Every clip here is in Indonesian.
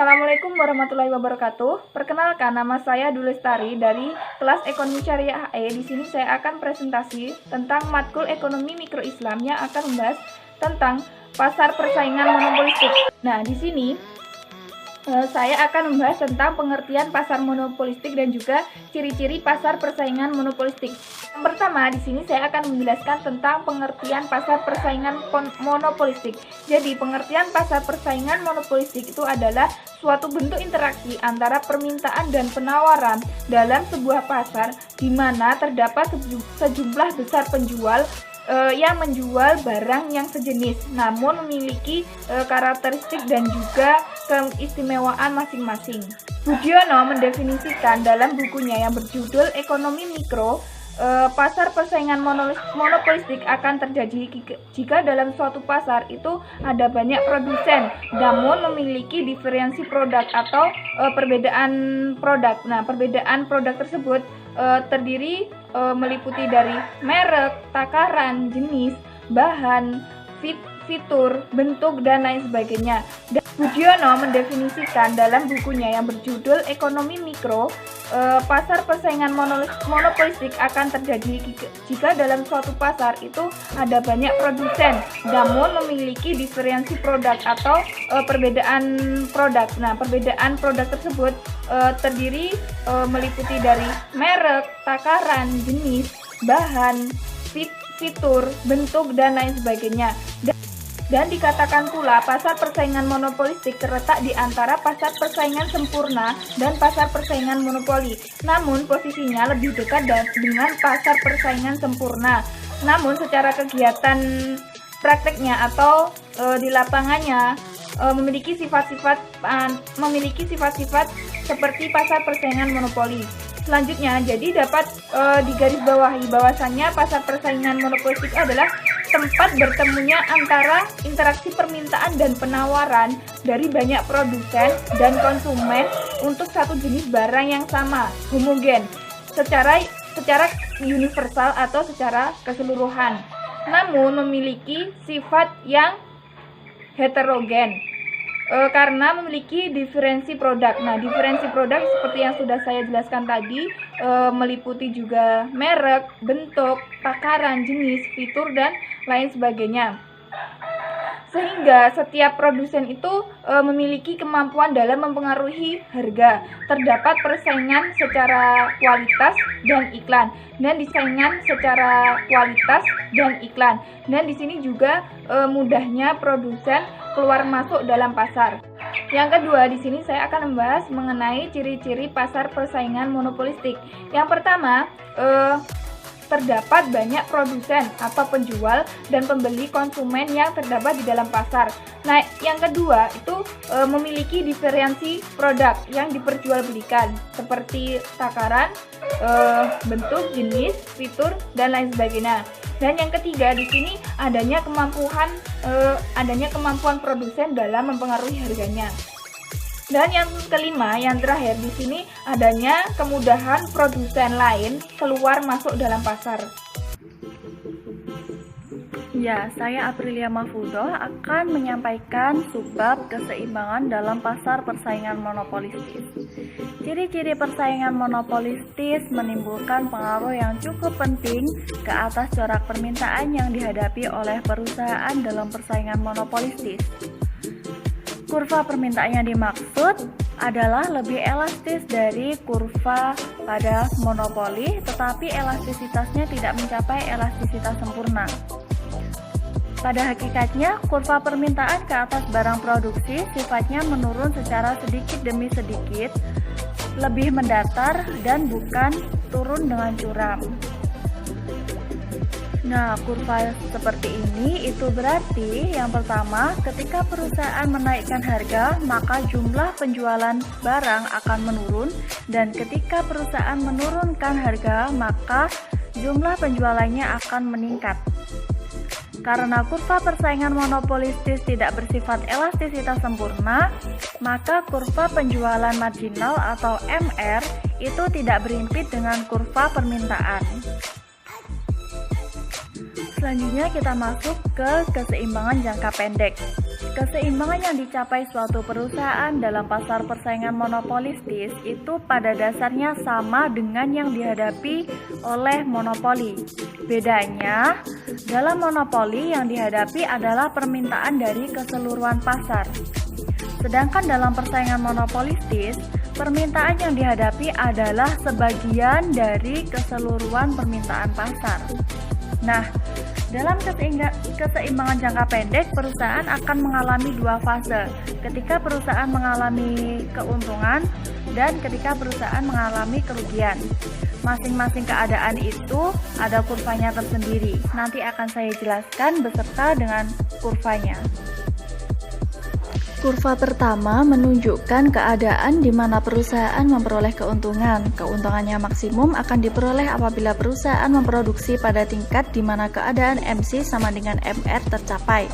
Assalamualaikum warahmatullahi wabarakatuh. Perkenalkan, nama saya Dulestari dari kelas Ekonomi Syariah HE. Di sini saya akan presentasi tentang matkul Ekonomi Mikro Islam yang akan membahas tentang pasar persaingan monopolistik. Nah, di sini saya akan membahas tentang pengertian pasar monopolistik dan juga ciri-ciri pasar persaingan monopolistik. Yang pertama, di sini saya akan menjelaskan tentang pengertian pasar persaingan monopolistik. Jadi, pengertian pasar persaingan monopolistik itu adalah suatu bentuk interaksi antara permintaan dan penawaran dalam sebuah pasar di mana terdapat sejumlah besar penjual yang menjual barang yang sejenis namun memiliki karakteristik dan juga keistimewaan masing-masing. Budiono mendefinisikan dalam bukunya yang berjudul Ekonomi Mikro, pasar persaingan monopolistik akan terjadi jika dalam suatu pasar itu ada banyak produsen namun memiliki diferensi produk atau perbedaan produk. Nah, perbedaan produk tersebut terdiri meliputi dari merek, takaran, jenis, bahan, fitur, bentuk, dan lain sebagainya. Dan Budiono mendefinisikan dalam bukunya yang berjudul Ekonomi Mikro, pasar persaingan monopolistik akan terjadi jika dalam suatu pasar itu ada banyak produsen namun memiliki diferensi produk atau perbedaan produk. Nah, perbedaan produk tersebut terdiri meliputi dari merek, takaran, jenis, bahan, fitur, bentuk, dan lain sebagainya. Dan dikatakan pula pasar persaingan monopolistik terletak di antara pasar persaingan sempurna dan pasar persaingan monopoli. Namun posisinya lebih dekat dengan pasar persaingan sempurna. Namun secara kegiatan prakteknya atau di lapangannya memiliki sifat-sifat seperti pasar persaingan monopoli. Selanjutnya, jadi dapat digarisbawahi bahwasannya pasar persaingan monopolistik adalah tempat bertemunya antara interaksi permintaan dan penawaran dari banyak produsen dan konsumen untuk satu jenis barang yang sama, homogen, secara universal atau secara keseluruhan, namun memiliki sifat yang heterogen karena memiliki diferensi produk. Nah, diferensi produk seperti yang sudah saya jelaskan tadi meliputi juga merek, bentuk, takaran, jenis, fitur, dan lain sebagainya. Sehingga setiap produsen itu memiliki kemampuan dalam mempengaruhi harga. Terdapat persaingan secara kualitas dan iklan, dan disaingan secara kualitas dan iklan. Dan di sini juga mudahnya produsen keluar masuk dalam pasar. Yang kedua, di sini saya akan membahas mengenai ciri-ciri pasar persaingan monopolistik. Yang pertama, terdapat banyak produsen atau penjual dan pembeli konsumen yang terdapat di dalam pasar. Nah, yang kedua itu memiliki diferensi produk yang diperjualbelikan seperti takaran, bentuk, jenis, fitur, dan lain sebagainya. Dan yang ketiga, di sini adanya kemampuan produsen dalam mempengaruhi harganya. Dan yang kelima, yang terakhir di sini adanya kemudahan produsen lain keluar masuk dalam pasar. Ya, saya Aprilia Mahfudoh akan menyampaikan subbab keseimbangan dalam pasar persaingan monopolistis. Ciri-ciri persaingan monopolistis menimbulkan pengaruh yang cukup penting ke atas corak permintaan yang dihadapi oleh perusahaan dalam persaingan monopolistis. Kurva permintaan yang dimaksud adalah lebih elastis dari kurva pada monopoli, tetapi elastisitasnya tidak mencapai elastisitas sempurna. Pada hakikatnya, kurva permintaan ke atas barang produksi sifatnya menurun secara sedikit demi sedikit, lebih mendatar dan bukan turun dengan curam. Nah, kurva seperti ini itu berarti yang pertama, ketika perusahaan menaikkan harga, maka jumlah penjualan barang akan menurun, dan ketika perusahaan menurunkan harga, maka jumlah penjualannya akan meningkat. Karena kurva persaingan monopolistis tidak bersifat elastisitas sempurna, maka kurva penjualan marginal atau MR itu tidak berhimpit dengan kurva permintaan. Selanjutnya kita masuk ke keseimbangan jangka pendek. Keseimbangan yang dicapai suatu perusahaan dalam pasar persaingan monopolistis itu pada dasarnya sama dengan yang dihadapi oleh monopoli. Bedanya, dalam monopoli yang dihadapi adalah permintaan dari keseluruhan pasar. Sedangkan dalam persaingan monopolistis, permintaan yang dihadapi adalah sebagian dari keseluruhan permintaan pasar. Nah, dalam keseimbangan jangka pendek, perusahaan akan mengalami dua fase, ketika perusahaan mengalami keuntungan dan ketika perusahaan mengalami kerugian. Masing-masing keadaan itu ada kurvanya tersendiri. Nanti akan saya jelaskan beserta dengan kurvanya. Kurva pertama menunjukkan keadaan di mana perusahaan memperoleh keuntungan. Keuntungannya maksimum akan diperoleh apabila perusahaan memproduksi pada tingkat di mana keadaan MC sama dengan MR tercapai.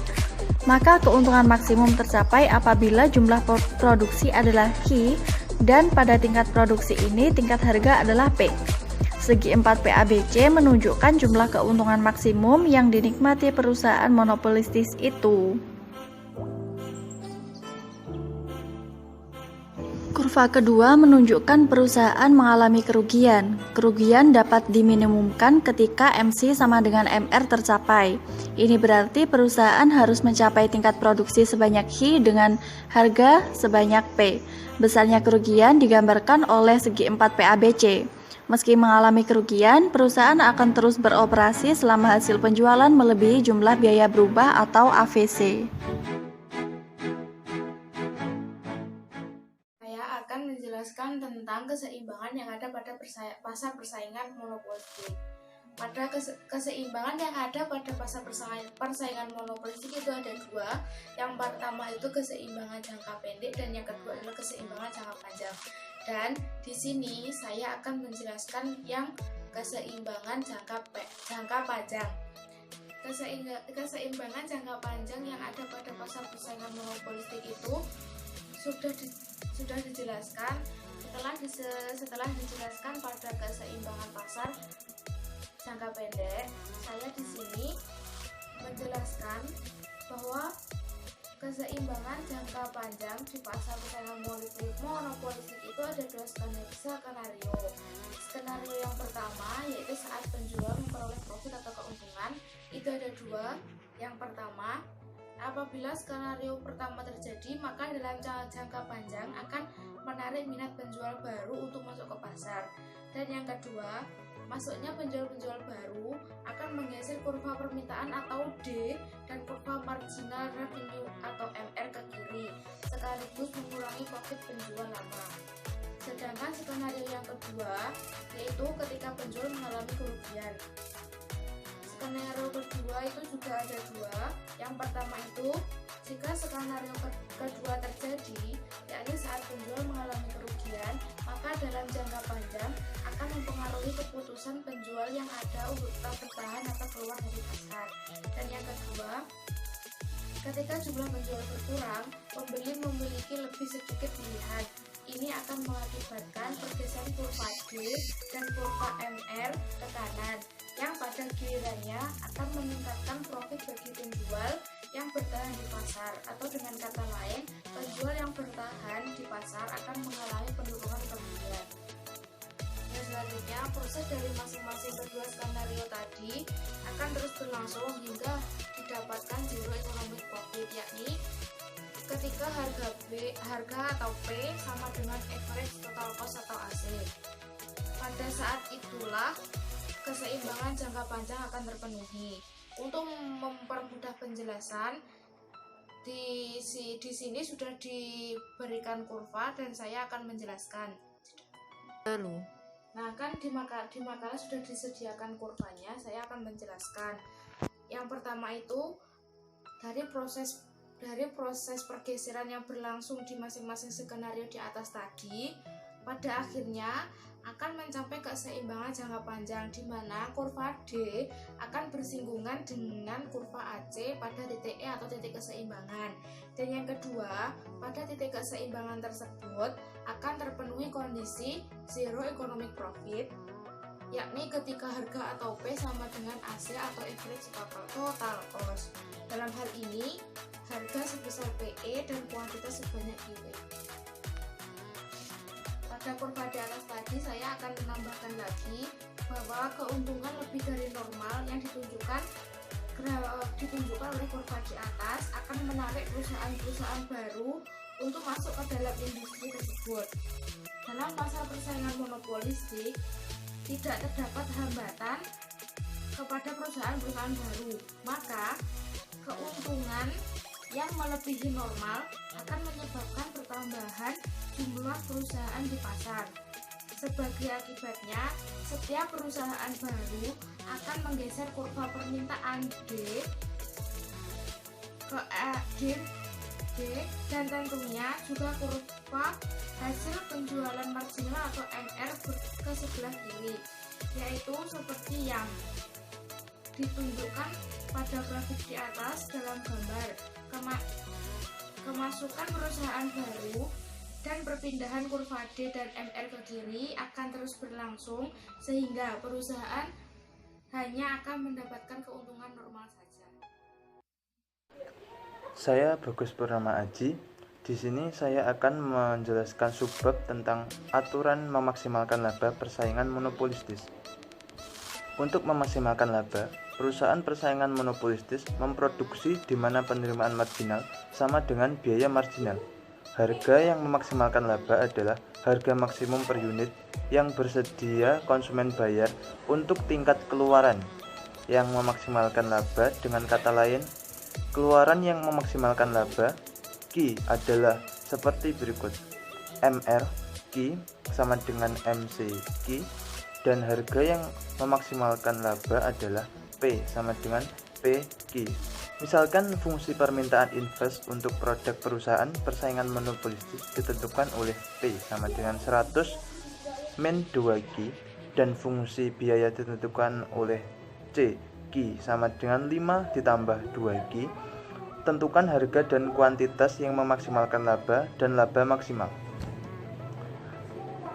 Maka keuntungan maksimum tercapai apabila jumlah produksi adalah Q dan pada tingkat produksi ini tingkat harga adalah P. Segi 4 PABC menunjukkan jumlah keuntungan maksimum yang dinikmati perusahaan monopolistis itu. Kurva kedua menunjukkan perusahaan mengalami kerugian. Kerugian dapat diminimumkan ketika MC sama dengan MR tercapai. Ini berarti perusahaan harus mencapai tingkat produksi sebanyak H dengan harga sebanyak P. Besarnya kerugian digambarkan oleh segi 4 PABC. Meski mengalami kerugian, perusahaan akan terus beroperasi selama hasil penjualan melebihi jumlah biaya berubah atau AVC. Menjelaskan tentang keseimbangan yang ada pada pasar persaingan monopolistik. Pada keseimbangan yang ada pada pasar persaingan monopolistik itu ada dua. Yang pertama itu keseimbangan jangka pendek dan yang kedua adalah keseimbangan jangka panjang. Dan di sini saya akan menjelaskan yang keseimbangan jangka panjang. Keseimbangan jangka panjang yang ada pada pasar persaingan monopolistik itu sudah dijelaskan. Setelah dijelaskan pada keseimbangan pasar jangka pendek, saya di sini menjelaskan bahwa keseimbangan jangka panjang di pasar persaingan monopolistik itu ada dua skenario. Skenario yang pertama yaitu saat penjual memperoleh profit atau keuntungan, itu ada dua. Yang pertama, apabila skenario pertama terjadi, maka dalam jangka panjang akan menarik minat penjual baru untuk masuk ke pasar. Dan yang kedua, masuknya penjual-penjual baru akan menggeser kurva permintaan atau D dan kurva marginal revenue atau MR ke kiri, sekaligus mengurangi profit penjual lama. Sedangkan skenario yang kedua yaitu ketika penjual mengalami kerugian. Skenario kedua itu juga ada dua. Yang pertama itu jika skenario kedua terjadi, yakni saat penjual mengalami kerugian, maka dalam jangka panjang akan mempengaruhi keputusan penjual yang ada untuk tetap bertahan atau keluar dari pasar. Dan yang kedua, ketika jumlah penjual berkurang, pembeli memiliki lebih sedikit pilihan. Ini akan mengakibatkan pergeseran kurva D dan kurva MR ke kanan, yang pada gilirannya akan meningkatkan profit bagi penjual yang bertahan di pasar, atau dengan kata lain, penjual yang bertahan di pasar akan mengalami penurunan kerugian. Dan selanjutnya, proses dari masing-masing kedua skenario tadi akan terus berlangsung hingga didapatkan zero economic profit, yakni ketika harga atau P sama dengan average total cost atau AC. Pada saat itulah keseimbangan jangka panjang akan terpenuhi. Untuk mempermudah penjelasan, di sini sudah diberikan kurva dan saya akan menjelaskan. Nah, kan di makalah sudah disediakan kurvanya, saya akan menjelaskan. Yang pertama itu dari proses pergeseran yang berlangsung di masing-masing skenario di atas tadi, pada akhirnya akan mencapai keseimbangan jangka panjang, di mana kurva D akan bersinggungan dengan kurva AC pada titik E atau titik keseimbangan. Dan yang kedua, pada titik keseimbangan tersebut akan terpenuhi kondisi zero economic profit. yakni ketika harga atau P sama dengan AC atau average total cost. Dalam hal ini, harga sebesar PE dan kuantitas sebanyak QP. Pada kurva di atas tadi saya akan menambahkan lagi bahwa keuntungan lebih dari normal yang ditunjukkan oleh kurva di atas akan menarik perusahaan-perusahaan baru untuk masuk ke dalam industri tersebut. Dalam pasar persaingan monopolistik, tidak terdapat hambatan kepada perusahaan-perusahaan baru, maka keuntungan yang melebihi normal akan menyebabkan pertambahan jumlah perusahaan di pasar. Sebagai akibatnya, setiap perusahaan baru akan menggeser kurva permintaan D ke D dan tentunya juga kurva hasil penjualan marginal atau MR ke sebelah kiri, yaitu seperti yang ditunjukkan pada grafik di atas dalam gambar. Kemasukan perusahaan baru dan perpindahan kurva D dan MR ke kiri akan terus berlangsung sehingga perusahaan hanya akan mendapatkan keuntungan normal saja. Saya Bagus Purnama Aji. Di sini saya akan menjelaskan subbab tentang aturan memaksimalkan laba persaingan monopolistis. Untuk memaksimalkan laba, perusahaan persaingan monopolistis memproduksi di mana penerimaan marginal sama dengan biaya marginal. Harga yang memaksimalkan laba adalah harga maksimum per unit yang bersedia konsumen bayar untuk tingkat keluaran yang memaksimalkan laba. Dengan kata lain, keluaran yang memaksimalkan laba Q adalah seperti berikut: MR Q sama dengan MC Q, dan harga yang memaksimalkan laba adalah P sama dengan PQ. Misalkan fungsi permintaan invest untuk produk perusahaan persaingan monopolistis ditentukan oleh P sama dengan 100 min 2Q, dan fungsi biaya ditentukan oleh C Q sama dengan 5 ditambah 2Q. Tentukan harga dan kuantitas yang memaksimalkan laba dan laba maksimal.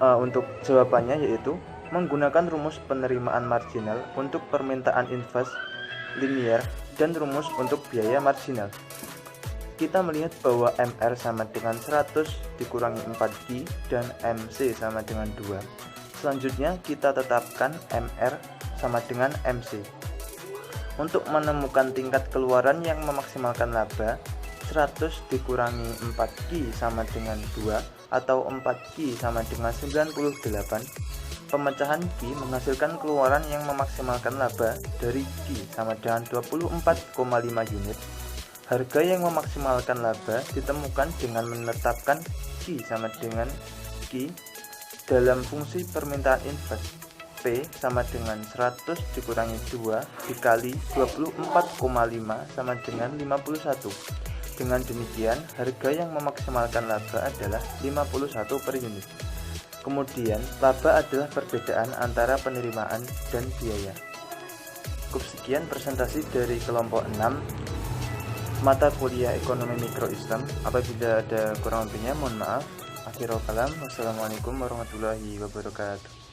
Untuk jawabannya yaitu menggunakan rumus penerimaan marginal untuk permintaan invest linear dan rumus untuk biaya marginal. Kita melihat bahwa MR sama dengan 100 dikurangi 4Q dan MC sama dengan 2. Selanjutnya kita tetapkan MR sama dengan MC. Untuk menemukan tingkat keluaran yang memaksimalkan laba, 100 dikurangi 4Q sama dengan 2 atau 4Q sama dengan 98. Pemecahan Q menghasilkan keluaran yang memaksimalkan laba dari Q sama dengan 24,5 unit. Harga yang memaksimalkan laba ditemukan dengan menetapkan Q sama dengan Q dalam fungsi permintaan invest. P sama dengan 100 dikurangi 2 dikali 24,5 sama dengan 51. Dengan demikian, harga yang memaksimalkan laba adalah 51 per unit. Kemudian, laba adalah perbedaan antara penerimaan dan biaya. Cukup sekian presentasi dari kelompok 6 mata kuliah Ekonomi Mikro Islam. Apabila ada kurang lebihnya, mohon maaf. Akhirul kalam. Wassalamualaikum warahmatullahi wabarakatuh.